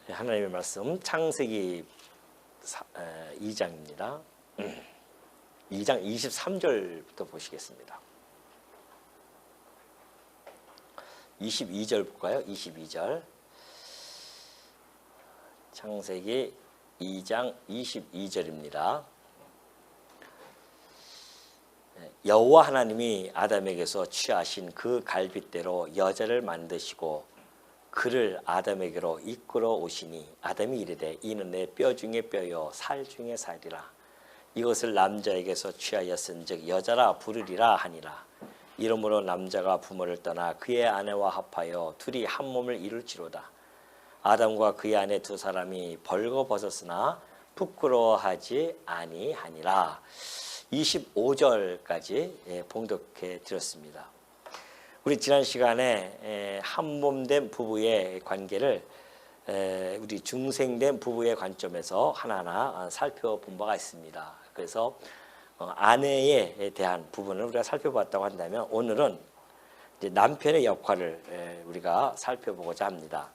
하나님의 말씀 창세기 2장입니다. 2장 23절부터 보시겠습니다. 22절 볼까요? 22절. 창세기 2장 22절입니다. 여호와 하나님이 아담에게서 취하신 그 갈빗대로 여자를 만드시고 그를 아담에게로 이끌어 오시니 아담이 이르되 이는 내 뼈 중에 뼈요 살 중에 살이라. 이것을 남자에게서 취하였은즉 여자라 부르리라 하니라. 이러므로 남자가 부모를 떠나 그의 아내와 합하여 둘이 한 몸을 이룰지로다. 아담과 그의 아내 두 사람이 벌거벗었으나 부끄러워하지 아니하니라. 25절까지 봉독해 드렸습니다. 우리 지난 시간에 한몸된 부부의 관계를 우리 중생된 부부의 관점에서 하나하나 살펴본 바가 있습니다. 그래서 아내에 대한 부분을 우리가 살펴봤다고 한다면 오늘은 이제 남편의 역할을 우리가 살펴보고자 합니다.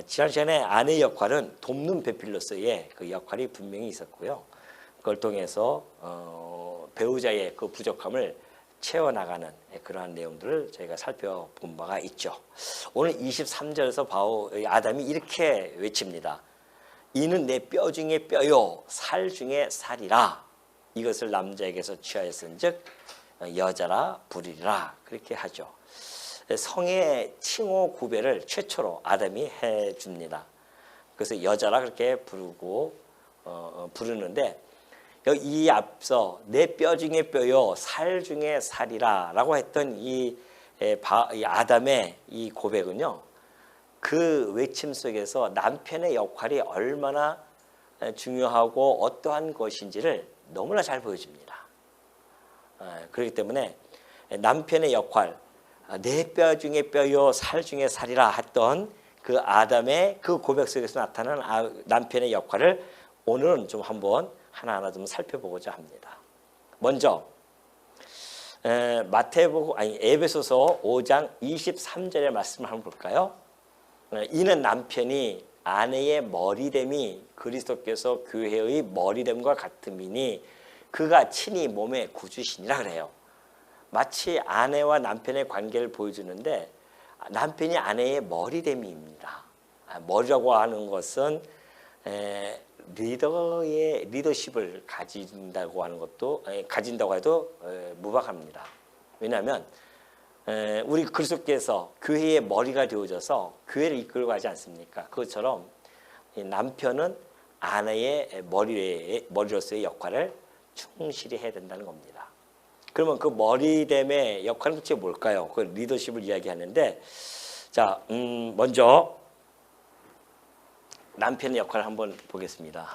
지난 시간에 아내의 역할은 돕는 배필로서의 그 역할이 분명히 있었고요. 그걸 통해서 배우자의 그 부족함을 채워나가는 그러한 내용들을 저희가 살펴본 바가 있죠. 오늘 23절에서 아담이 이렇게 외칩니다. 이는 내 뼈 중에 뼈요 살 중에 살이라. 이것을 남자에게서 취하였은즉 여자라 부르리라. 그렇게 하죠. 성의 칭호 구별을 최초로 아담이 해줍니다. 그래서 여자라 그렇게 부르는데 이 앞서 내 뼈 중에 뼈요 살 중에 살이라 라고 했던 이 아담의 이 고백은요, 그 외침 속에서 남편의 역할이 얼마나 중요하고 어떠한 것인지를 너무나 잘 보여줍니다. 그렇기 때문에 남편의 역할, 내 뼈 중에 뼈요 살 중에 살이라 했던 그 아담의 그 고백 속에서 나타나는 남편의 역할을 오늘은 좀 한번 하나하나 좀 살펴보고자 합니다. 먼저 에베소서 5장 23절의 말씀을 한번 볼까요? 이는 남편이 아내의 머리됨이 그리스도께서 교회의 머리됨과 같음이니 그가 친히 몸의 구주시니라 그래요. 마치 아내와 남편의 관계를 보여주는데 남편이 아내의 머리됨입니다. 머리라고 하는 것은 리더의 리더십을 가진다고 해도 무방합니다. 왜냐하면 우리 그리스도께서 교회의 머리가 되어져서 교회를 이끌고 가지 않습니까? 그것처럼 남편은 아내의 머리로서의 역할을 충실히 해야 된다는 겁니다. 그러면 그 머리됨의 역할은 도대체 뭘까요? 그 리더십을 이야기하는데, 자, 먼저 남편의 역할을 한번 보겠습니다.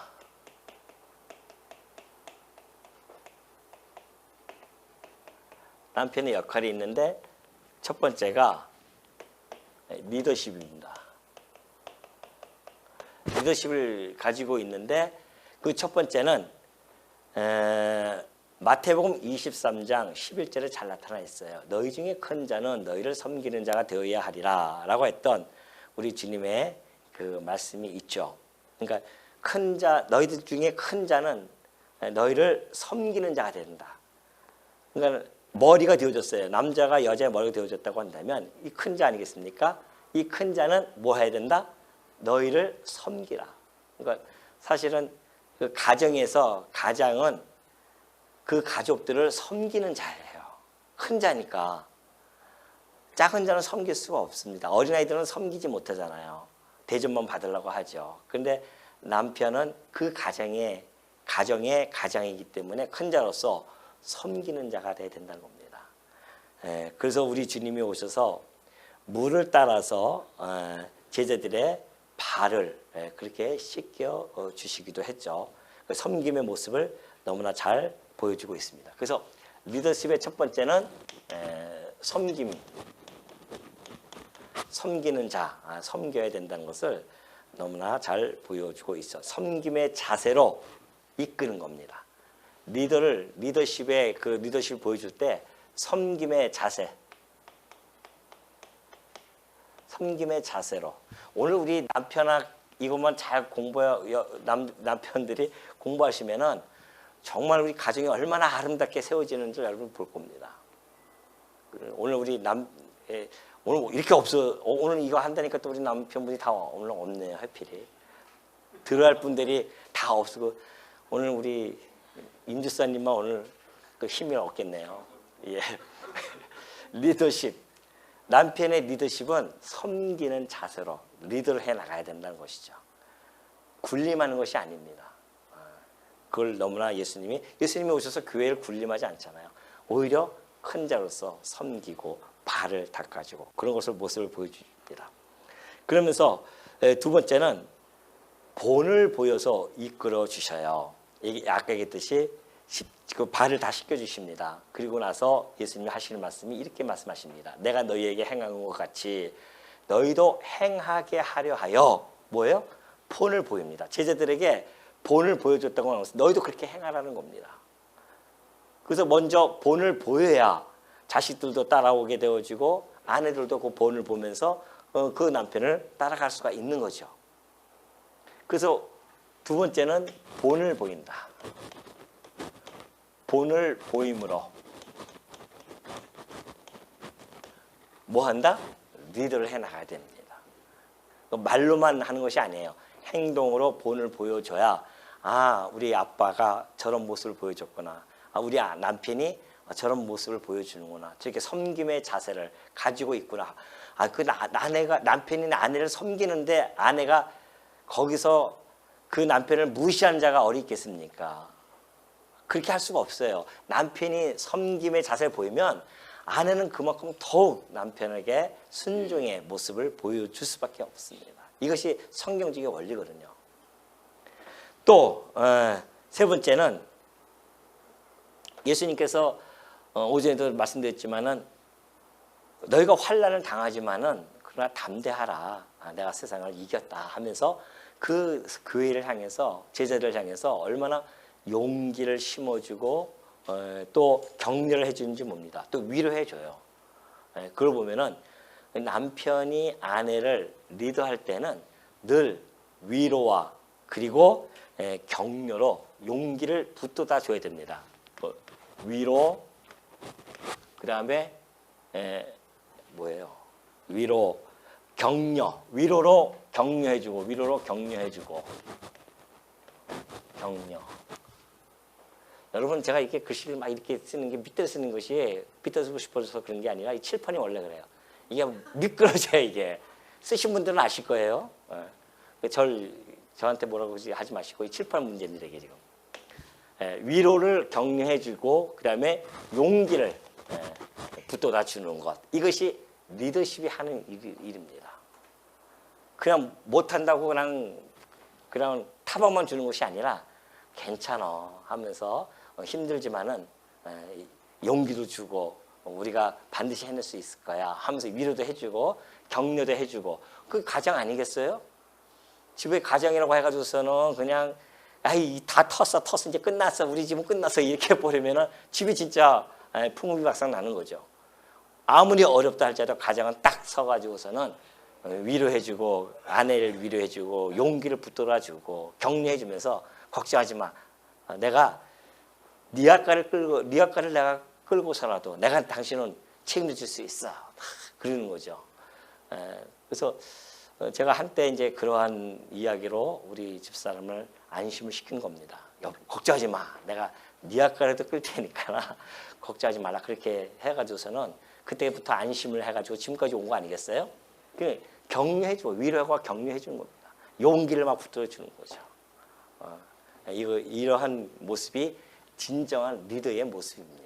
남편의 역할이 있는데 첫 번째가 리더십입니다. 리더십을 가지고 있는데 그 첫 번째는 마태복음 23장 11절에 잘 나타나 있어요. 너희 중에 큰 자는 너희를 섬기는 자가 되어야 하리라 라고 했던 우리 주님의 그 말씀이 있죠. 그러니까 너희들 중에 큰 자는 너희를 섬기는 자가 된다. 그러니까 머리가 되어졌어요. 남자가 여자의 머리가 되어졌다고 한다면 이 큰 자 아니겠습니까? 이 큰 자는 뭐 해야 된다? 너희를 섬기라. 그러니까 사실은 그 가장은 그 가족들을 섬기는 자예요. 큰 자니까. 작은 자는 섬길 수가 없습니다. 어린아이들은 섬기지 못하잖아요. 대접만 받으려고 하죠. 그런데 남편은 그 가정의 가장이기 때문에 큰 자로서 섬기는 자가 돼야 된다는 겁니다. 그래서 우리 주님이 오셔서 물을 따라서 제자들의 발을 그렇게 씻겨 주시기도 했죠. 그 섬김의 모습을 너무나 잘 보여주고 있습니다. 그래서 리더십의 첫 번째는 섬기는 자, 섬겨야 된다는 것을 너무나 잘 보여주고 있어. 섬김의 자세로 이끄는 겁니다. 리더십을 보여줄 때 섬김의 자세로. 오늘 우리 이것만 잘 남편들이 공부하시면은 정말 우리 가정이 얼마나 아름답게 세워지는 줄 여러분 볼 겁니다. 오늘 우리 오늘 이렇게 없어. 오늘 이거 한다니까 또 우리 남편분이 다 오늘 없네요. 해필이. 들어야 할 분들이 다 없고 오늘 우리 임주사님만 오늘 그 힘을 얻겠네요. 예. 리더십. 남편의 리더십은 섬기는 자세로 리더를 해 나가야 된다는 것이죠. 군림하는 것이 아닙니다. 그걸 너무나 예수님이 오셔서 교회를 군림하지 않잖아요. 오히려 큰 자로서 섬기고 발을 닦아주고 그런 것을 모습을 보여줍니다. 그러면서 두 번째는 본을 보여서 이끌어 주셔요. 아까 얘기했듯이 그 발을 다 씻겨 주십니다. 그리고 나서 예수님이 하시는 말씀이 이렇게 말씀하십니다. 내가 너희에게 행한 것 같이 너희도 행하게 하려 하여 뭐예요? 본을 보입니다. 제자들에게 본을 보여줬다고 하면서 너희도 그렇게 행하라는 겁니다. 그래서 먼저 본을 보여야 자식들도 따라오게 되어지고 아내들도 그 본을 보면서 그 남편을 따라갈 수가 있는 거죠. 그래서 두 번째는 본을 보인다. 본을 보임으로 뭐 한다? 리더를 해나가야 됩니다. 말로만 하는 것이 아니에요. 행동으로 본을 보여줘야 우리 아빠가 저런 모습을 보여줬구나. 우리 남편이 저런 모습을 보여주는구나. 저렇게 섬김의 자세를 가지고 있구나. 남편이 아내를 섬기는데 아내가 거기서 그 남편을 무시하는 자가 어디 있겠습니까? 그렇게 할 수가 없어요. 남편이 섬김의 자세를 보이면 아내는 그만큼 더욱 남편에게 순종의 모습을 보여줄 수밖에 없습니다. 이것이 성경적인 원리거든요. 또 세 번째는 예수님께서 오전에도 말씀드렸지만은 너희가 환난을 당하지만은 그러나 담대하라. 내가 세상을 이겼다 하면서 그 교회를 향해서 제자들을 향해서 얼마나 용기를 심어주고 또 격려를 해주는지 봅니다. 또 위로해줘요. 그걸 보면은 남편이 아내를 리더할 때는 늘 위로와 그리고 격려로 용기를 붙돋아 줘야 됩니다. 위로, 그 다음에 뭐예요? 위로, 격려, 위로로 격려해주고, 위로로 격려해주고, 격려. 여러분 제가 이렇게 글씨를 막 이렇게 쓰는 게 밑에 쓰는 것이 밑에 쓰고 싶어서 그런 게 아니라 이 칠판이 원래 그래요. 이게 미끄러져요. 이게 쓰신 분들은 아실 거예요. 저한테 뭐라고 하지 마시고 이 칠판 문제입니다. 이게 지금. 위로를 격려해주고 그 다음에 용기를 붙돋아 주는 것. 이것이 리더십이 하는 일입니다. 그냥 못한다고 그냥 타박만 주는 것이 아니라 괜찮아 하면서 힘들지만은 용기도 주고 우리가 반드시 해낼 수 있을 거야 하면서 위로도 해주고 격려도 해주고 그 가장 아니겠어요? 집에 가정이라고 해가지고서는 그냥 다 텄어 이제 끝났어 우리 집은 끝났어 이렇게 버리면은 집이 진짜 풍비박산 나는 거죠. 아무리 어렵다 할지라도 가정은 딱 서가지고서는 위로해주고 아내를 위로해주고 용기를 붙들어주고 격려해주면서 걱정하지 마. 내가 네 아까를 내가 끌고서라도 내가 당신은 책임을 질 수 있어. 그러는 거죠. 그래서 제가 한때 이제 그러한 이야기로 우리 집사람을 안심을 시킨 겁니다. 걱정하지 마. 내가 네 아까라도 끌 테니까 걱정하지 마라. 그렇게 해가지고서는 그때부터 안심을 해가지고 지금까지 온 거 아니겠어요? 격려해주고 위로하고 격려해주는 겁니다. 용기를 막 붙들어주는 거죠. 이러한 모습이 진정한 리더의 모습입니다.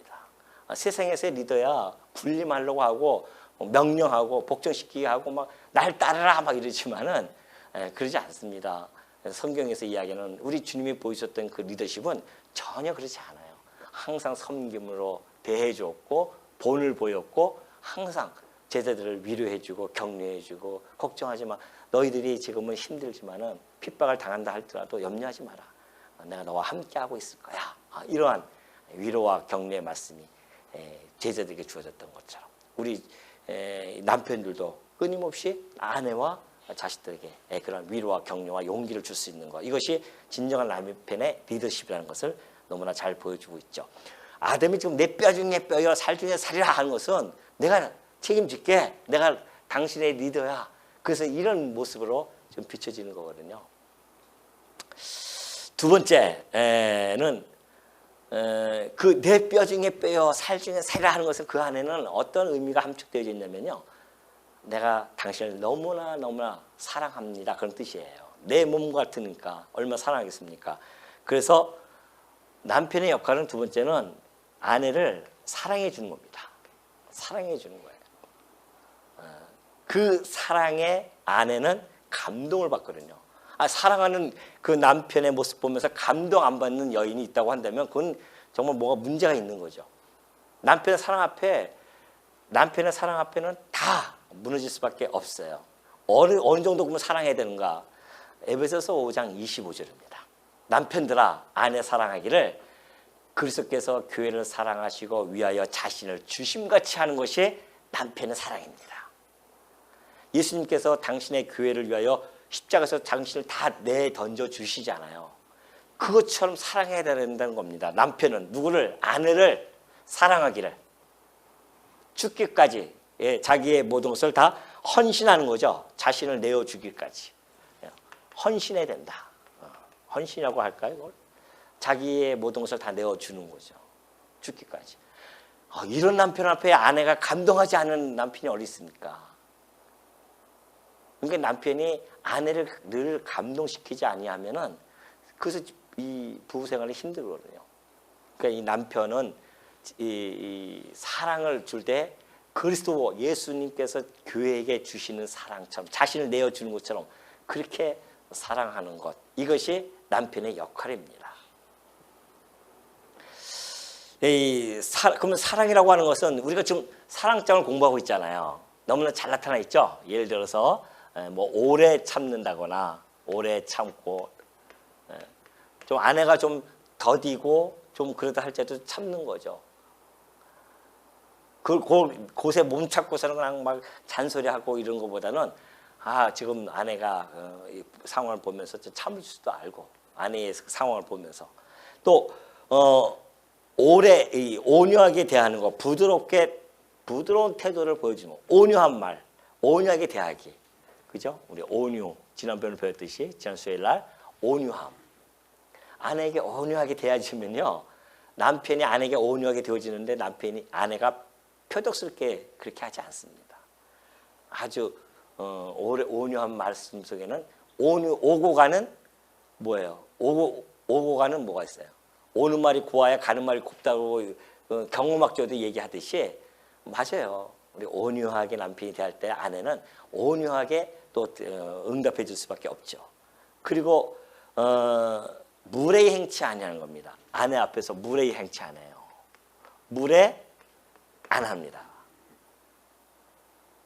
세상에서의 리더야 군림하려고 하고 명령하고 복종시키게 하고 막 날 따르라 막 이러지만은 그러지 않습니다. 성경에서 이야기하는 우리 주님이 보이셨던 그 리더십은 전혀 그렇지 않아요. 항상 섬김으로 대해줬고 본을 보였고 항상 제자들을 위로해주고 격려해주고 걱정하지 마. 너희들이 지금은 힘들지만은 핍박을 당한다 할지라도 염려하지 마라. 내가 너와 함께하고 있을 거야. 이러한 위로와 격려의 말씀이 제자들에게 주어졌던 것처럼 우리 남편들도 끊임없이 아내와 자식들에게 그런 위로와 격려와 용기를 줄 수 있는 것. 이것이 진정한 남편의 리더십이라는 것을 너무나 잘 보여주고 있죠. 아담이 지금 내 뼈 중에 뼈여 살 중에 살이라 하는 것은 내가 책임질게. 내가 당신의 리더야. 그래서 이런 모습으로 좀 비춰지는 거거든요. 두 번째는 그 내 뼈 중에 뼈여 살 중에 살이라 하는 것은 그 안에는 어떤 의미가 함축되어 있냐면요. 내가 당신을 너무나 사랑합니다. 그런 뜻이에요. 내 몸 같으니까 얼마나 사랑하겠습니까? 그래서 남편의 역할은 두 번째는 아내를 사랑해 주는 겁니다. 사랑해 주는 거예요. 그 사랑에 아내는 감동을 받거든요. 사랑하는 그 남편의 모습 보면서 감동 안 받는 여인이 있다고 한다면 그건 정말 뭐가 문제가 있는 거죠. 남편의 사랑 앞에는 다 무너질 수밖에 없어요. 어느 정도 그러면 사랑해야 되는가? 에베소서 5장 25절입니다. 남편들아 아내 사랑하기를 그리스도께서 교회를 사랑하시고 위하여 자신을 주심같이 하는 것이 남편의 사랑입니다. 예수님께서 당신의 교회를 위하여 십자가에서 당신을 다 내던져 주시잖아요. 그것처럼 사랑해야 된다는 겁니다. 남편은 누구를? 아내를 사랑하기를 죽기까지 자기의 모든 것을 다 헌신하는 거죠. 자신을 내어주기까지 헌신해야 된다. 헌신이라고 할까요? 이걸? 자기의 모든 것을 다 내어주는 거죠. 죽기까지. 이런 남편 앞에 아내가 감동하지 않은 남편이 어디 있습니까? 그러니까 남편이 아내를 늘 감동시키지 아니하면은 그래서 이 부부 생활이 힘들거든요. 그러니까 이 남편은 이 사랑을 줄 때 그리스도 예수님께서 교회에게 주시는 사랑처럼 자신을 내어주는 것처럼 그렇게 사랑하는 것, 이것이 남편의 역할입니다. 그러면 사랑이라고 하는 것은 우리가 지금 사랑장을 공부하고 있잖아요. 너무나 잘 나타나 있죠. 예를 들어서 뭐 오래 참는다거나 오래 참고 좀 아내가 좀 더디고 좀 그러다 할 때도 참는 거죠. 곳에 몸 찾고서는 그냥 막 잔소리하고 이런 것보다는 지금 아내가 상황을 보면서 좀 참을 수도 알고 아내의 상황을 보면서 또 오래 온유하게 대하는 거, 부드러운 태도를 보여주는 온유한 말, 온유하게 대하기, 그죠? 우리 온유 지난번에 배웠듯이 지난 수요일 날 온유함. 아내에게 온유하게 대해주면요, 남편이 아내에게 온유하게 대해지는데 아내가 표독스럽게 그렇게 하지 않습니다. 아주 온유한 말씀 속에는 오고 가는 뭐예요? 오고 가는 뭐가 있어요? 오는 말이 고와야 가는 말이 곱다고 경호막조도 얘기하듯이 맞아요. 우리 온유하게 남편이 대할 때 아내는 온유하게 또 응답해 줄 수밖에 없죠. 그리고 무례히 행치 아니하는 겁니다. 아내 앞에서 무례히 행치 안 해요. 무례 안 합니다.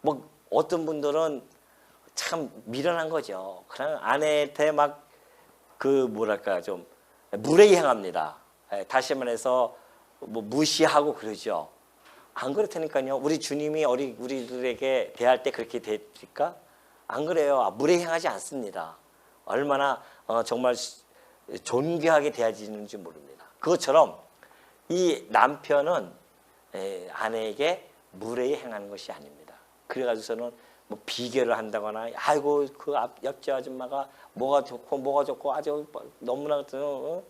뭐 어떤 분들은 참 미련한 거죠. 그냥 아내한테 막 뭐랄까 좀 무례히 행합니다. 다시 말해서 뭐 무시하고 그러죠. 안 그렇다니까요. 우리 주님이 우리들에게 대할 때 그렇게 대할까? 안 그래요. 무례히 행하지 않습니다. 얼마나 정말 존귀하게 대하지는지 모릅니다. 그것처럼 이 남편은 아내에게 무례히 행하는 것이 아닙니다. 그래가지고서는 뭐 비교를 한다거나, 아이고 그 옆집 아줌마가 뭐가 좋고 아주 너무나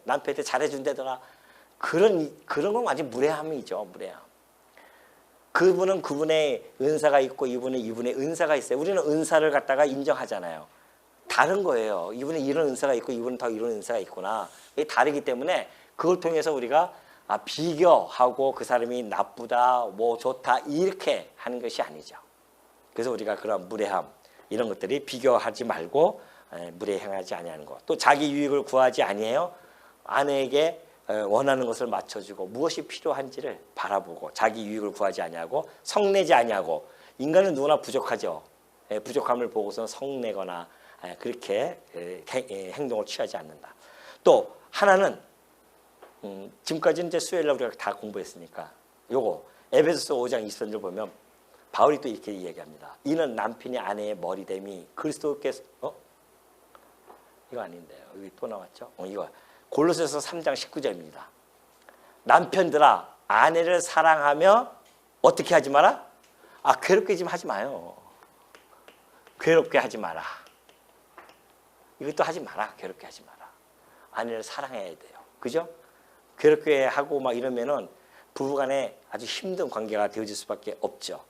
남편한테 잘해준다더라. 그런 건 아직 무례함이죠. 무례함. 그분은 그분의 은사가 있고 이분은 이분의 은사가 있어요. 우리는 은사를 갖다가 인정하잖아요. 다른 거예요. 이분은 이런 은사가 있고 이분은 더 이런 은사가 있구나. 이게 다르기 때문에 그걸 통해서 우리가 비교하고 그 사람이 나쁘다, 뭐 좋다 이렇게 하는 것이 아니죠. 그래서 우리가 그런 무례함 이런 것들이 비교하지 말고 무례히 행하지 아니하는 것. 또 자기 유익을 구하지 아니해요. 아내에게 원하는 것을 맞춰주고 무엇이 필요한지를 바라보고 자기 유익을 구하지 아니하고 성내지 아니하고. 인간은 누구나 부족하죠. 부족함을 보고서 성내거나 그렇게 행동을 취하지 않는다. 또 하나는 지금까지 이제 수요일날 우리가 다 공부했으니까 요거 에베소서 5장 20절을 보면 바울이 또 이렇게 이야기합니다. 이는 남편이 아내의 머리됨이 그리스도께서 이거 아닌데요. 여기 또 나왔죠. 이거 골로새서 3장 19절입니다. 남편들아 아내를 사랑하며 어떻게 하지 마라? 괴롭게 좀 하지 마요. 괴롭게 하지 마라. 이것도 하지 마라. 괴롭게 하지 마라. 아내를 사랑해야 돼요. 그죠? 괴롭게 하고 막 이러면은 부부간에 아주 힘든 관계가 되어질 수밖에 없죠.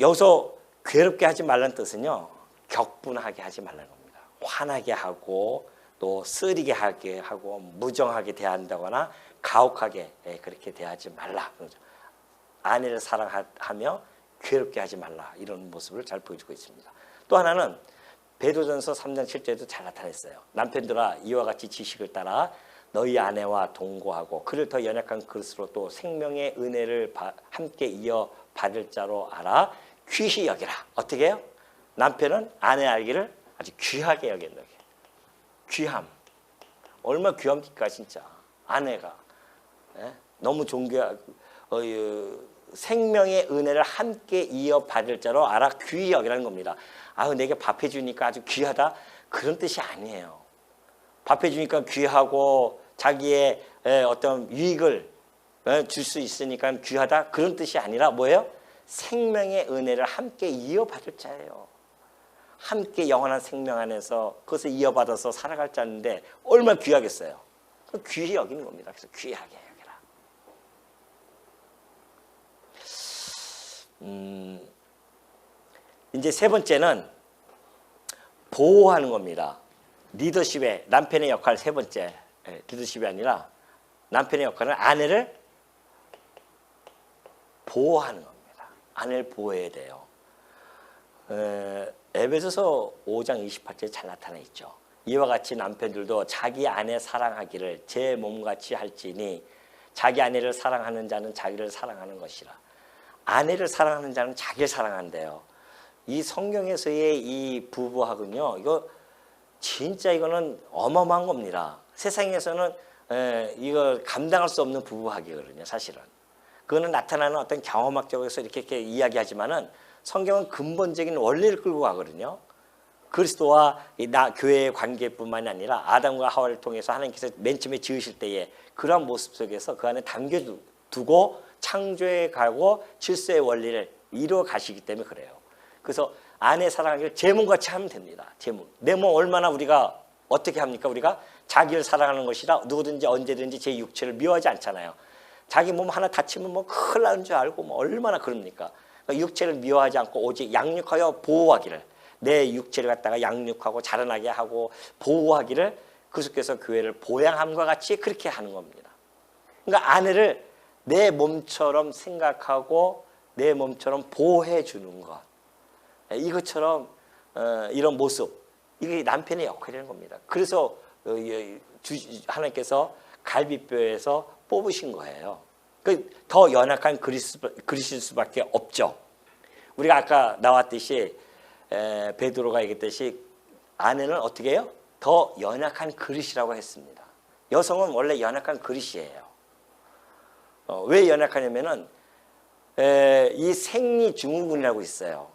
여기서 괴롭게 하지 말라는 뜻은요, 격분하게 하지 말라는 겁니다. 화나게 하고 또 쓰리게 하게 하고 무정하게 대한다거나 가혹하게 그렇게 대하지 말라. 그러죠. 아내를 사랑하며 괴롭게 하지 말라. 이런 모습을 잘 보여주고 있습니다. 또 하나는 베드로전서 3장 7절에도 잘 나타냈어요. 남편들아 이와 같이 지식을 따라 너희 아내와 동거하고 그를 더 연약한 그릇으로 또 생명의 은혜를 함께 이어 받을 자로 알아 귀히 여기라. 어떻게 해요? 남편은 아내 알기를 아주 귀하게 여긴다. 귀함. 얼마나 귀합니까 진짜. 아내가 너무 존귀하고 생명의 은혜를 함께 이어 받을 자로 알아 귀히 여기라는 겁니다. 내게 밥 해주니까 아주 귀하다. 그런 뜻이 아니에요. 밥 해주니까 귀하고 자기의 어떤 유익을 줄 수 있으니까 귀하다. 그런 뜻이 아니라 뭐예요? 생명의 은혜를 함께 이어받을 자예요. 함께 영원한 생명 안에서 그것을 이어받아서 살아갈 자인데 얼마나 귀하겠어요. 귀히 여기는 겁니다. 그래서 귀하게 여기라. 이제 세 번째는 보호하는 겁니다. 리더십의 남편의 역할 세 번째. 리더십이 아니라 남편의 역할은 아내를 보호하는 겁니다. 아내를 보호해야 돼요. 에베소서 5장 28절에 잘 나타나 있죠. 이와 같이 남편들도 자기 아내 사랑하기를 제 몸같이 할지니 자기 아내를 사랑하는 자는 자기를 사랑하는 것이라. 아내를 사랑하는 자는 자기를 사랑한대요. 이 성경에서의 이 부부학은요, 이거 진짜 이거는 어마어마한 겁니다. 세상에서는 이거 감당할 수 없는 부부학이거든요, 사실은. 그거는 나타나는 어떤 경험학적으로서 이렇게 이야기하지만은 성경은 근본적인 원리를 끌고 가거든요. 그리스도와 교회의 관계뿐만이 아니라 아담과 하와를 통해서 하나님께서 맨 처음에 지으실 때에 그러한 모습 속에서 그 안에 담겨두고 창조해 가고 질서의 원리를 이루어 가시기 때문에 그래요. 그래서 아내 사랑하기를 제 몸같이 하면 됩니다. 제 몸. 내 몸 얼마나 우리가 어떻게 합니까? 우리가 자기를 사랑하는 것이라 누구든지 언제든지 제 육체를 미워하지 않잖아요. 자기 몸 하나 다치면 뭐 큰일 나는 줄 알고 뭐 얼마나 그럽니까? 그러니까 육체를 미워하지 않고 오직 양육하여 보호하기를, 내 육체를 갖다가 양육하고 자라나게 하고 보호하기를 그리스도께서 교회를 보양함과 같이 그렇게 하는 겁니다. 그러니까 아내를 내 몸처럼 생각하고 내 몸처럼 보호해 주는 것, 이것처럼 이런 모습, 이게 남편의 역할이라는 겁니다. 그래서 하나님께서 갈비뼈에서 뽑으신 거예요. 더 연약한 그리실 수밖에 없죠. 우리가 아까 나왔듯이 베드로가 얘기했듯이 아내는 어떻게 해요? 더 연약한 그릇이라고 했습니다. 여성은 원래 연약한 그릇이에요. 왜 연약하냐면은 이 생리증후군이라고 있어요.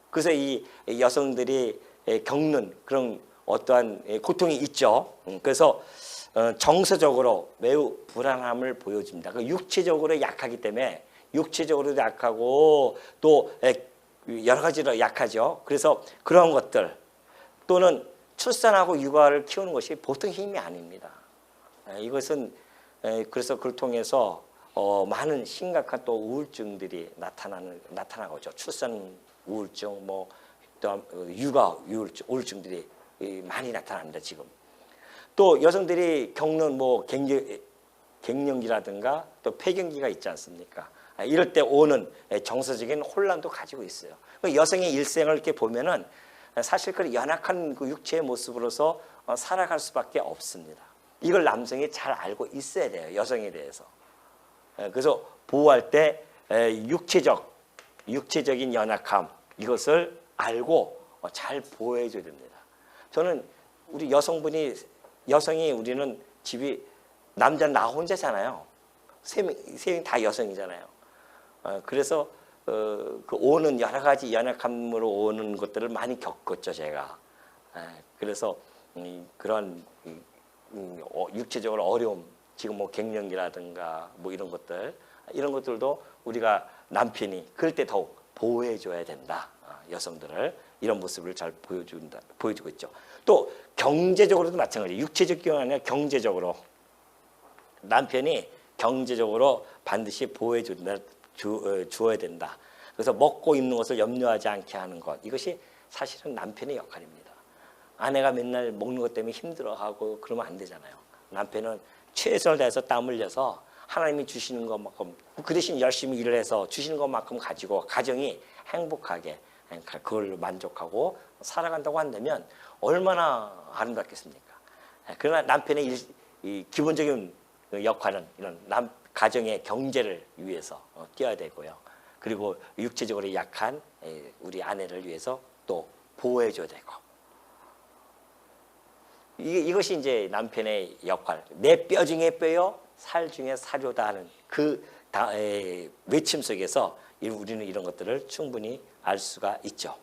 그래서 이 여성들이 겪는 그런 어떠한 고통이 있죠. 그래서 정서적으로 매우 불안함을 보여줍니다. 육체적으로 약하기 때문에 육체적으로도 약하고 또 여러 가지로 약하죠. 그래서 그런 것들 또는 출산하고 육아를 키우는 것이 보통 힘이 아닙니다. 이것은 그래서 그걸 통해서 많은 심각한 또 우울증들이 나타나고죠. 출산 우울증, 뭐 또 육아 우울증들이 많이 나타납니다. 지금 또 여성들이 겪는 뭐 갱년기라든가 또 폐경기가 있지 않습니까? 이럴 때 오는 정서적인 혼란도 가지고 있어요. 여성의 일생을 이렇게 보면은 사실 그 연약한 그 육체의 모습으로서 살아갈 수밖에 없습니다. 이걸 남성이 잘 알고 있어야 돼요. 여성에 대해서. 그래서 보호할 때 육체적인 연약함 이것을 알고 잘 보호해 줘야 됩니다. 저는 우리 여성이 우리는 집이 남자 나 혼자잖아요. 세 명이 다 여성이잖아요. 그래서 그 오는 여러 가지 연약함으로 오는 것들을 많이 겪었죠, 제가. 그래서 그런 육체적으로 어려움, 지금 뭐 갱년기라든가 뭐 이런 것들도 우리가 남편이 그럴 때 더욱 보호해줘야 된다. 여성들을 이런 모습을 잘 보여주고 있죠. 또 경제적으로도 마찬가지. 육체적 경우 아니라 경제적으로 남편이 경제적으로 반드시 주어야 된다. 그래서 먹고 입는 것을 염려하지 않게 하는 것, 이것이 사실은 남편의 역할입니다. 아내가 맨날 먹는 것 때문에 힘들어하고 그러면 안 되잖아요. 남편은 최선을 다해서 땀 흘려서 하나님이 주시는 것만큼, 그 대신 열심히 일을 해서 주시는 것만큼 가지고 가정이 행복하게 그걸 만족하고 살아간다고 한다면 얼마나 아름답겠습니까? 그러나 남편의 이 기본적인 역할은 이런 가정의 경제를 위해서 뛰어야 되고요. 그리고 육체적으로 약한 우리 아내를 위해서 또 보호해줘야 되고, 이것이 이제 남편의 역할. 내 뼈 중에 뼈요, 살 중에 살이다 하는 그 외침 속에서 우리는 이런 것들을 충분히 알 수가 있죠.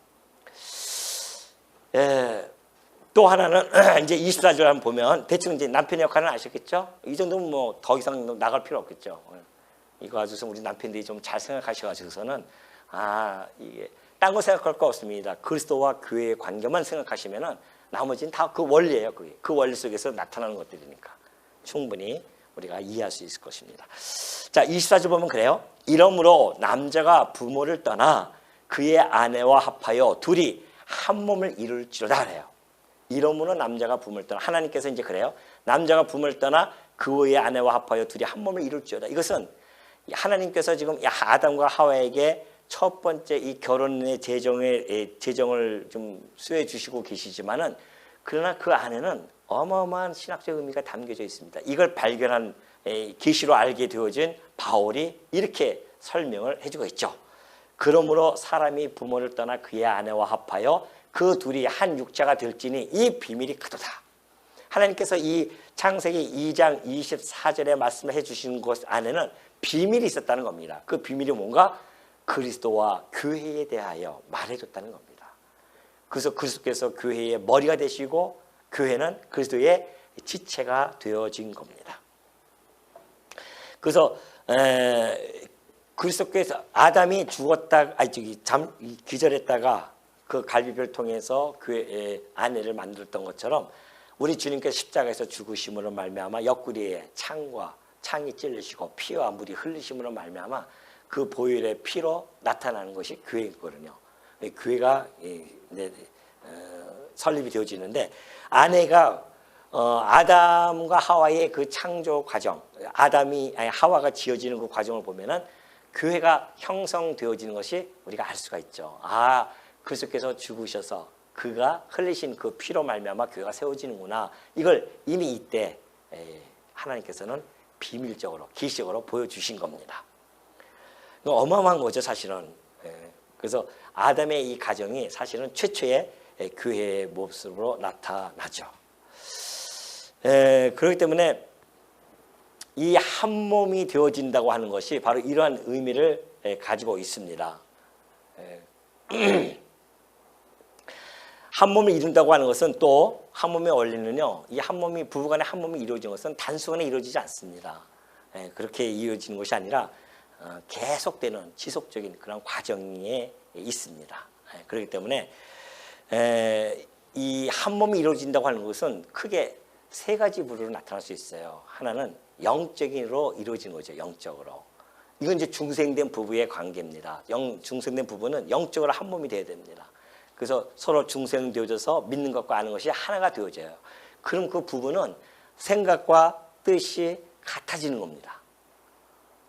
또 하나는 이제 24절 한번 보면 대충 이제 남편의 역할은 아셨겠죠? 이 정도면 뭐 더 이상 나갈 필요 없겠죠. 이거 아주 우리 남편들이 좀 잘 생각하셔가지고서는 이게 딴 거 생각할 거 없습니다. 그리스도와 교회의 관계만 생각하시면은 나머지는 다 그 원리예요. 그게 그 원리 속에서 나타나는 것들이니까 충분히 우리가 이해할 수 있을 것입니다. 자, 24절 보면 그래요. 이러므로 남자가 부모를 떠나 그의 아내와 합하여 둘이 한 몸을 이룰지로다 그래요. 이러므로 남자가 부모를 떠나, 하나님께서 이제 그래요. 남자가 부모를 떠나 그의 아내와 합하여 둘이 한 몸을 이룰지어다. 이것은 하나님께서 지금 아담과 하와에게 첫 번째 이 결혼의 재정을 좀 수해 주시고 계시지만은, 그러나 그 안에는 어마어마한 신학적 의미가 담겨져 있습니다. 이걸 발견한 계시로 알게 되어진 바울이 이렇게 설명을 해주고 있죠. 그러므로 사람이 부모를 떠나 그의 아내와 합하여 그 둘이 한 육체가 될지니 이 비밀이 크도다. 하나님께서 이 창세기 2장 24절에 말씀을 해주신 것 안에는 비밀이 있었다는 겁니다. 그 비밀이 뭔가? 그리스도와 교회에 대하여 말해줬다는 겁니다. 그래서 그리스도께서 교회의 머리가 되시고 교회는 그리스도의 지체가 되어진 겁니다. 그래서 그리스도께서 아담이 기절했다가 그 갈비뼈를 통해서 교회의 아내를 만들었던 것처럼 우리 주님께서 십자가에서 죽으심으로 말미암아 옆구리에 창이 찔리시고 피와 물이 흘리심으로 말미암아 그 보혈의 피로 나타나는 것이 교회이거든요. 교회가 설립이 되어지는데, 아내가 아담과 하와의 그 창조 과정, 하와가 지어지는 그 과정을 보면은 교회가 형성되어지는 것이 우리가 알 수가 있죠. 그리스도께서 죽으셔서 그가 흘리신 그 피로 말미암아 교회가 세워지는구나. 이걸 이미 이때 하나님께서는 비밀적으로 계시적으로 보여주신 겁니다. 어마어마한 거죠, 사실은. 그래서 아담의 이 가정이 사실은 최초의 교회의 모습으로 나타나죠. 그렇기 때문에 이 한 몸이 되어진다고 하는 것이 바로 이러한 의미를 가지고 있습니다. 한 몸을 이룬다고 하는 것은, 또 한 몸의 원리는요, 이 한 몸이, 부부간의 한 몸이 이루어진 것은 단순하게 이루어지지 않습니다. 그렇게 이루어지는 것이 아니라 계속되는 지속적인 그런 과정에 있습니다. 그렇기 때문에 이 한 몸이 이루어진다고 하는 것은 크게 세 가지 부류로 나타날 수 있어요. 하나는 영적으로 이루어지는 거죠. 영적으로. 이건 이제 중생된 부부의 관계입니다. 중생된 부부는 영적으로 한 몸이 되어야 됩니다. 그래서 서로 중생되어져서 믿는 것과 아는 것이 하나가 되어져요. 그럼 그 부부는 생각과 뜻이 같아지는 겁니다.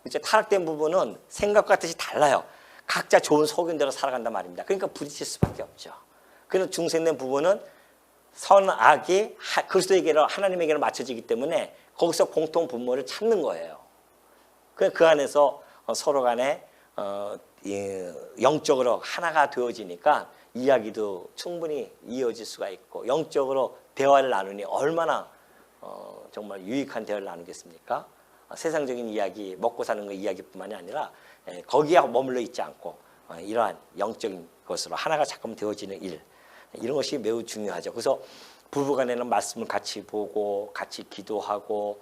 이제 타락된 부부는 생각과 뜻이 달라요. 각자 좋은 소견대로 살아간단 말입니다. 그러니까 부딪힐 수밖에 없죠. 그래서 중생된 부부는 선악이 그리스도에게로, 하나님에게로 맞춰지기 때문에 거기서 공통 분모를 찾는 거예요. 그 안에서 서로 간에 영적으로 하나가 되어지니까 이야기도 충분히 이어질 수가 있고, 영적으로 대화를 나누니 얼마나 정말 유익한 대화를 나누겠습니까? 세상적인 이야기, 먹고 사는 거 이야기뿐만이 아니라 거기에 머물러 있지 않고 이러한 영적인 것으로 하나가 잠깐 되어지는 일, 이런 것이 매우 중요하죠. 그래서 부부간에는 말씀을 같이 보고 같이 기도하고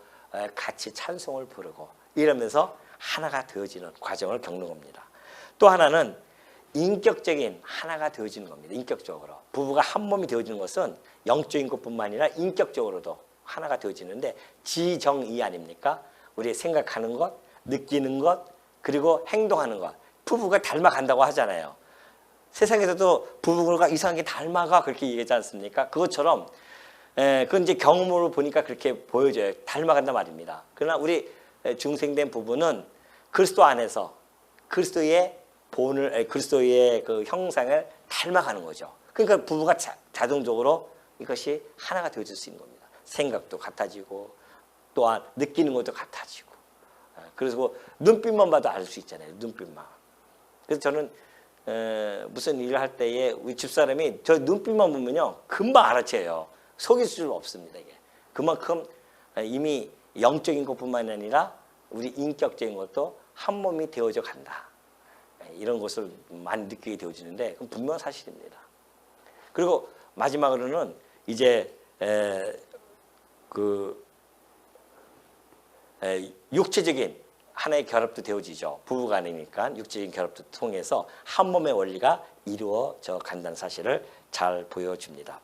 같이 찬송을 부르고 이러면서 하나가 되어지는 과정을 겪는 겁니다. 또 하나는 인격적인 하나가 되어지는 겁니다. 인격적으로 부부가 한 몸이 되어지는 것은 영적인 것뿐만 아니라 인격적으로도 하나가 되어지는데 지정이 아닙니까? 우리 생각하는 것, 느끼는 것, 그리고 행동하는 것. 부부가 닮아간다고 하잖아요. 세상에서도 부부가 이상하게 닮아가 그렇게 얘기하지 않습니까? 그것처럼 그건 이제 경험으로 보니까 그렇게 보여져요. 닮아간단 말입니다. 그러나 우리 중생된 부부는 그리스도 안에서 그리스도의 본을, 그리스도의 그 형상을 닮아가는 거죠. 그러니까 부부가 자동적으로 이것이 하나가 되어질 수 있는 겁니다. 생각도 같아지고 또한 느끼는 것도 같아지고. 그래서 눈빛만 봐도 알 수 있잖아요. 눈빛만. 그래서 저는 무슨 일을 할 때에 우리 집사람이 저 눈빛만 보면요 금방 알아채요. 속일 수 없습니다. 이게 그만큼 이미 영적인 것뿐만 아니라 우리 인격적인 것도 한 몸이 되어져 간다. 이런 것을 많이 느끼게 되어지는데 그건 분명한 사실입니다. 그리고 마지막으로는 이제 육체적인 하나의 결합도 되어지죠. 부부간이니까 육체적인 결합도 통해서 한 몸의 원리가 이루어져 간다는 사실을 잘 보여줍니다.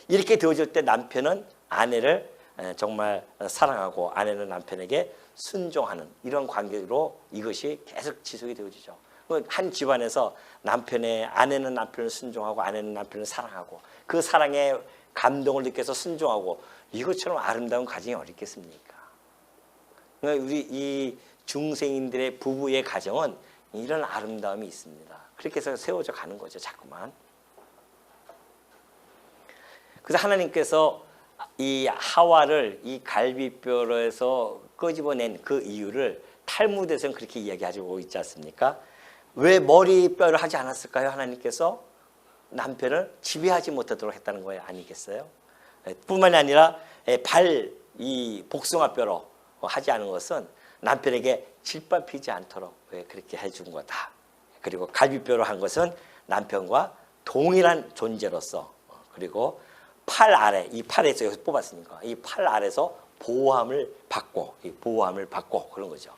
이렇게 되어질 때 남편은 아내를 정말 사랑하고 아내는 남편에게 순종하는 이런 관계로 이것이 계속 지속이 되어지죠. 한 집안에서 아내는 남편을 순종하고 아내는 남편을 사랑하고 그 사랑에 감동을 느껴서 순종하고 이것처럼 아름다운 가정이 어디 있겠습니까? 그러니까 우리 이 중생인들의 부부의 가정은 이런 아름다움이 있습니다. 그렇게 해서 세워져 가는 거죠. 자꾸만. 그래서 하나님께서 이 하와를 이 갈비뼈로에서 끄집어낸 그 이유를 탈무드에서는 그렇게 이야기하고 있지 않습니까? 왜 머리뼈를 하지 않았을까요? 하나님께서 남편을 지배하지 못하도록 했다는 거예요. 아니겠어요? 뿐만이 아니라 이 복숭아뼈로 하지 않은 것은 남편에게 짓밟히지 않도록 그렇게 해준 거다. 그리고 갈비뼈로 한 것은 남편과 동일한 존재로서 그리고 팔 아래, 이 팔에서 여기서 뽑았으니까 이 팔 아래서 보호함을 받고 그런 거죠.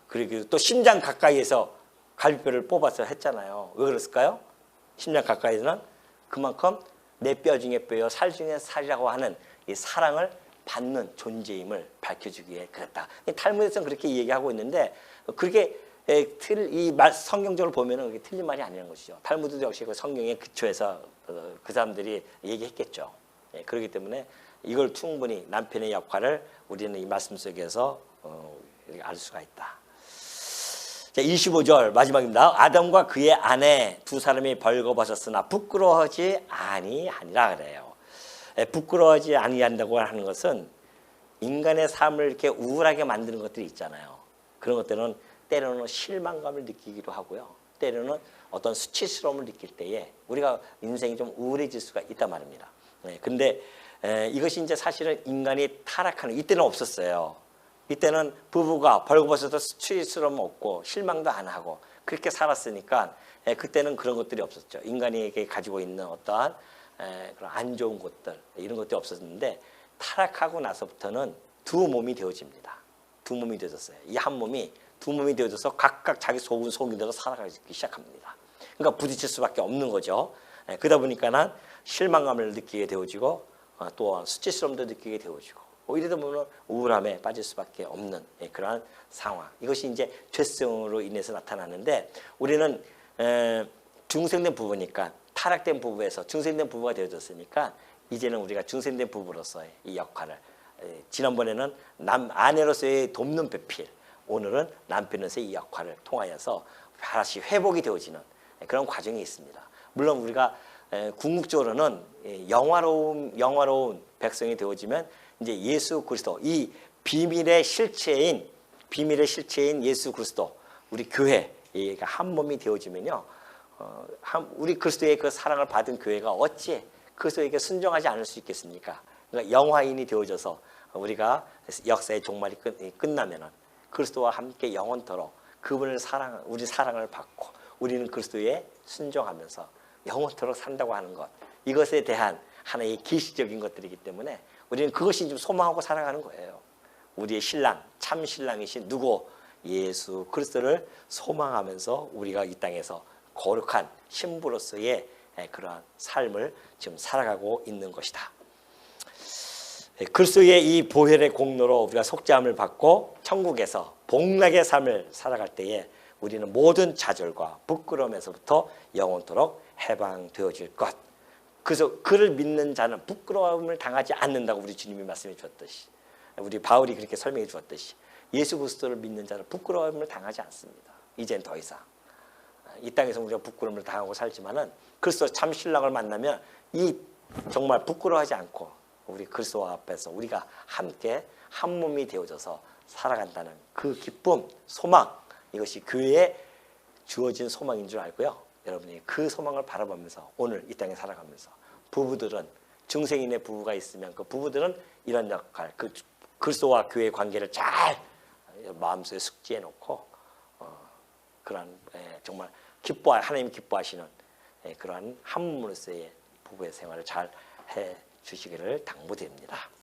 그리고 또 심장 가까이에서 갈비뼈를 뽑아서 했잖아요. 왜 그랬을까요? 심장 가까이에서는 그만큼 내 뼈 중에 뼈요 살 중에 살이라고 하는 이 사랑을 받는 존재임을 밝혀주기 위해 그랬다. 탈무드에서는 그렇게 얘기하고 있는데 그렇게 성경적으로 보면은 그게 틀린 말이 아니라는 것이죠. 탈무드도 역시 그 성경의 기초에서 그 사람들이 얘기했겠죠. 그렇기 때문에 이걸 충분히 남편의 역할을 우리는 이 말씀 속에서 알 수가 있다. 자, 25절 마지막입니다. 아담과 그의 아내 두 사람이 벌거벗었으나 부끄러워하지 아니하니라 그래요. 부끄러워하지 아니한다고 하는 것은 인간의 삶을 이렇게 우울하게 만드는 것들이 있잖아요. 그런 것들은 때로는 실망감을 느끼기도 하고요. 때로는 어떤 수치스러움을 느낄 때에 우리가 인생이 좀 우울해질 수가 있단 말입니다. 근데 이것이 이제 사실은 인간이 타락하는 이때는 없었어요. 이때는 부부가 벌거벗어도 수치스러움 없고 실망도 안 하고 그렇게 살았으니까 그때는 그런 것들이 없었죠. 인간에게 가지고 있는 어떠한 그런 안 좋은 것들 이런 것들이 없었는데 타락하고 나서부터는 두 몸이 되어집니다. 두 몸이 되어졌어요. 이 한 몸이 두 몸이 되어져서 각각 자기 속은 속인대로 살아가기 시작합니다. 그러니까 부딪힐 수밖에 없는 거죠. 그러다 보니까는 실망감을 느끼게 되어지고 또한 수치스러움도 느끼게 되어지고 이러다 보면 우울함에 빠질 수밖에 없는 그러한 상황. 이것이 이제 죄성으로 인해서 나타나는데 우리는 중생된 부부니까 타락된 부부에서 중생된 부부가 되어졌으니까 이제는 우리가 중생된 부부로서의 이 역할을 지난번에는 아내로서의 돕는 배필 오늘은 남편으로서의 이 역할을 통하여서 다시 회복이 되어지는 그런 과정이 있습니다. 물론 우리가 궁극적으로는 영화로운 백성이 되어지면 이제 예수 그리스도 이 비밀의 실체인 예수 그리스도 우리 교회가 한 몸이 되어지면요 우리 그리스도의 그 사랑을 받은 교회가 어찌 그리스도에게 순종하지 않을 수 있겠습니까? 그러니까 영화인이 되어져서 우리가 역사의 종말이 끝나면은 그리스도와 함께 영원토록 그분을 우리 사랑을 받고 우리는 그리스도에 순종하면서 영원토록 산다고 하는 것, 이것에 대한 하나의 계시적인 것들이기 때문에 우리는 그것이 좀 소망하고 살아가는 거예요. 우리의 신랑, 참 신랑이신 누구? 예수 그리스도를 소망하면서 우리가 이 땅에서 거룩한 신부로서의 그러한 삶을 지금 살아가고 있는 것이다. 그리스도의 이 보혈의 공로로 우리가 속죄함을 받고 천국에서 복락의 삶을 살아갈 때에 우리는 모든 좌절과 부끄러움에서부터 영원토록 해방되어질 것. 그래서 그를 믿는 자는 부끄러움을 당하지 않는다고 우리 주님이 말씀해 주었듯이, 우리 바울이 그렇게 설명해 주었듯이 예수 그리스도를 믿는 자는 부끄러움을 당하지 않습니다. 이젠 더 이상 이 땅에서 우리가 부끄러움을 당하고 살지만은 그리스도 참 신랑을 만나면 이 정말 부끄러워하지 않고 우리 그리스도 앞에서 우리가 함께 한 몸이 되어져서 살아간다는 그 기쁨, 소망, 이것이 교회에 주어진 소망인 줄 알고요. 여러분이 그 소망을 바라보면서 오늘 이 땅에 살아가면서 부부들은, 중생인의 부부가 있으면 그 부부들은 이런 역할, 그 그리스도와 교회의 관계를 잘 마음속에 숙지해 놓고 그러한 정말 하나님 기뻐하시는 그러한 한 몸으로서의 부부의 생활을 잘 해 주시기를 당부드립니다.